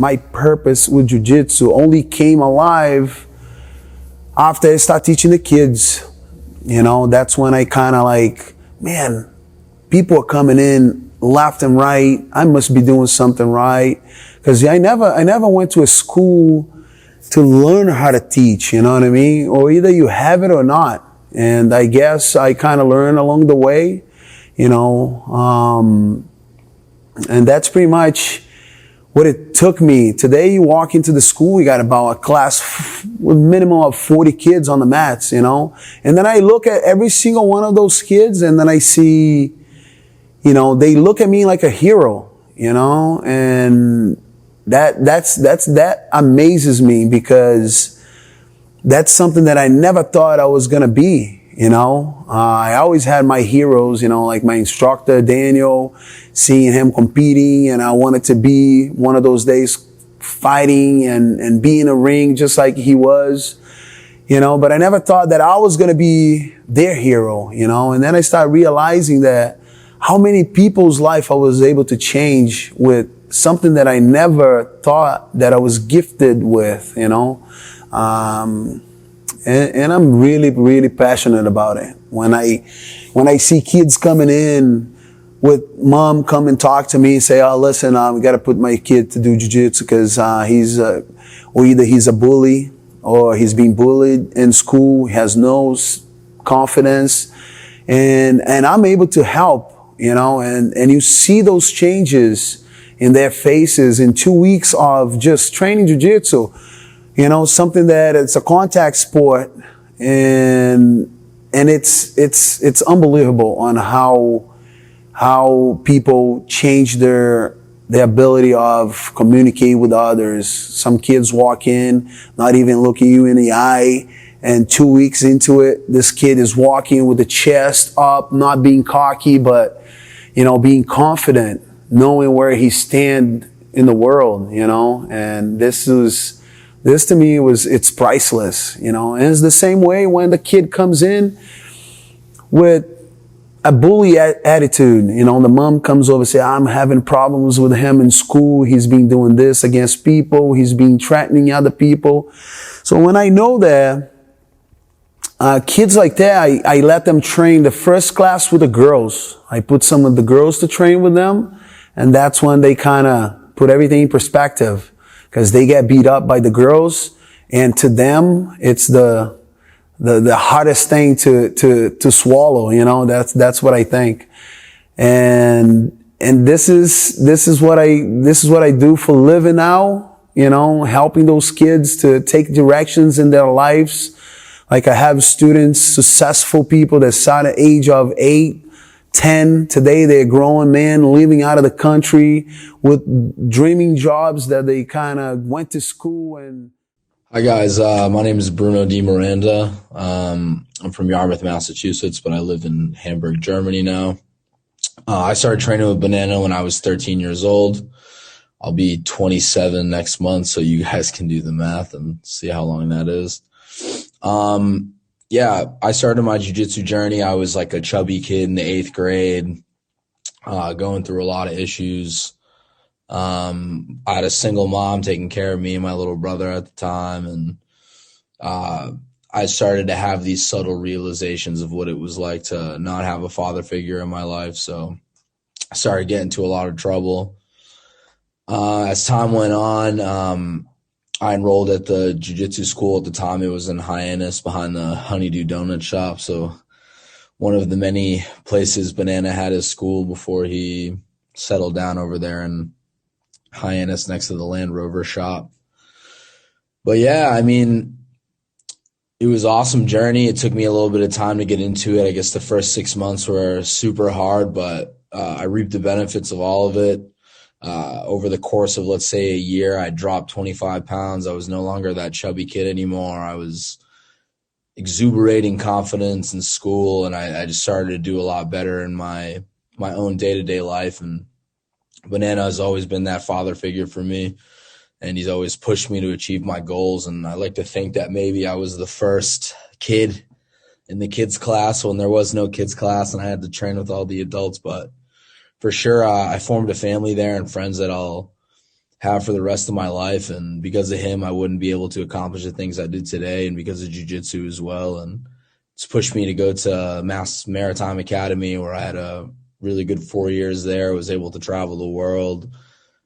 My purpose with jiu-jitsu only came alive after I started teaching the kids. You know, that's when I kind of like, man, people are coming in left and right. I must be doing something right. Because I never went to a school to learn how to teach, you know what I mean? Or either you have it or not. And I guess I kind of learned along the way, you know, and that's pretty much what it took me. Today you walk into the school, we got about a class with minimum of 40 kids on the mats, you know? And then I look at every single one of those kids and then I see, you know, they look at me like a hero, you know? And that amazes me because that's something that I never thought I was gonna be. You know, I always had my heroes, you know, like my instructor, Daniel, seeing him competing, and I wanted to be one of those days fighting and be in a ring just like he was, you know, but I never thought that I was going to be their hero, you know, and then I started realizing that how many people's life I was able to change with something that I never thought that I was gifted with, you know. And I'm really, really passionate about it. When I see kids coming in with mom come and talk to me and say, oh, listen, we got to put my kid to do jiu-jitsu because or either he's a bully or he's being bullied in school, he has no confidence, and I'm able to help, you know, and you see those changes in their faces in 2 weeks of just training jiu-jitsu. You know, something that it's a contact sport, and it's unbelievable on how people change their ability of communicate with others. Some kids walk in, not even looking you in the eye, and 2 weeks into it, this kid is walking with the chest up, not being cocky, but, you know, being confident, knowing where he stands in the world, you know, and this to me it's priceless, you know. And it's the same way when the kid comes in with a bully attitude, you know, the mom comes over and says, I'm having problems with him in school. He's been doing this against people. He's been threatening other people. So when I know that, kids like that, I let them train the first class with the girls. I put some of the girls to train with them. And that's when they kind of put everything in perspective. Because they get beat up by the girls, and to them, it's the hardest thing to swallow, you know. That's what I think. And this is what I do for a living now, you know, helping those kids to take directions in their lives. Like I have students, successful people that start at the age of 8, 10. Today they're grown men living out of the country with dreaming jobs that they kind of went to school and. Hi guys, my name is Bruno Di Miranda. I'm from Yarmouth, Massachusetts, but I live in Hamburg, Germany now. I started training with Banana when I was 13 years old. I'll be 27 next month, so you guys can do the math and see how long that is. Yeah, I started my jiu-jitsu journey. I was like a chubby kid in the 8th grade, going through a lot of issues. I had a single mom taking care of me and my little brother at the time. And I started to have these subtle realizations of what it was like to not have a father figure in my life. So I started getting into a lot of trouble. As time went on, I enrolled at the jiu-jitsu school at the time. It was in Hyannis behind the Honeydew Donut Shop. So one of the many places Banana had his school before he settled down over there in Hyannis next to the Land Rover shop. But yeah, I mean, it was an awesome journey. It took me a little bit of time to get into it. I guess the first 6 months were super hard, but I reaped the benefits of all of it. Over the course of, let's say, a year, I dropped 25 pounds. I was no longer that chubby kid anymore. I was exuberating confidence in school, and I just started to do a lot better in my own day-to-day life. And Banana has always been that father figure for me, and he's always pushed me to achieve my goals. And I like to think that maybe I was the first kid in the kids class when there was no kids class and I had to train with all the adults. But for sure, I formed a family there and friends that I'll have for the rest of my life. And because of him, I wouldn't be able to accomplish the things I did today, and because of jiu-jitsu as well. And it's pushed me to go to Mass Maritime Academy, where I had a really good 4 years there. I was able to travel the world.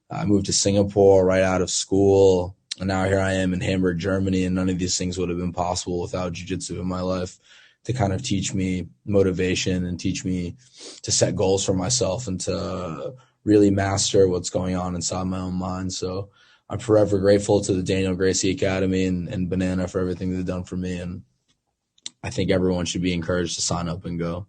I moved to Singapore right out of school, and now here I am in Hamburg, Germany, and none of these things would have been possible without jiu-jitsu in my life, to kind of teach me motivation and teach me to set goals for myself and to really master what's going on inside my own mind. So I'm forever grateful to the Daniel Gracie Academy and Banana for everything they've done for me. And I think everyone should be encouraged to sign up and go.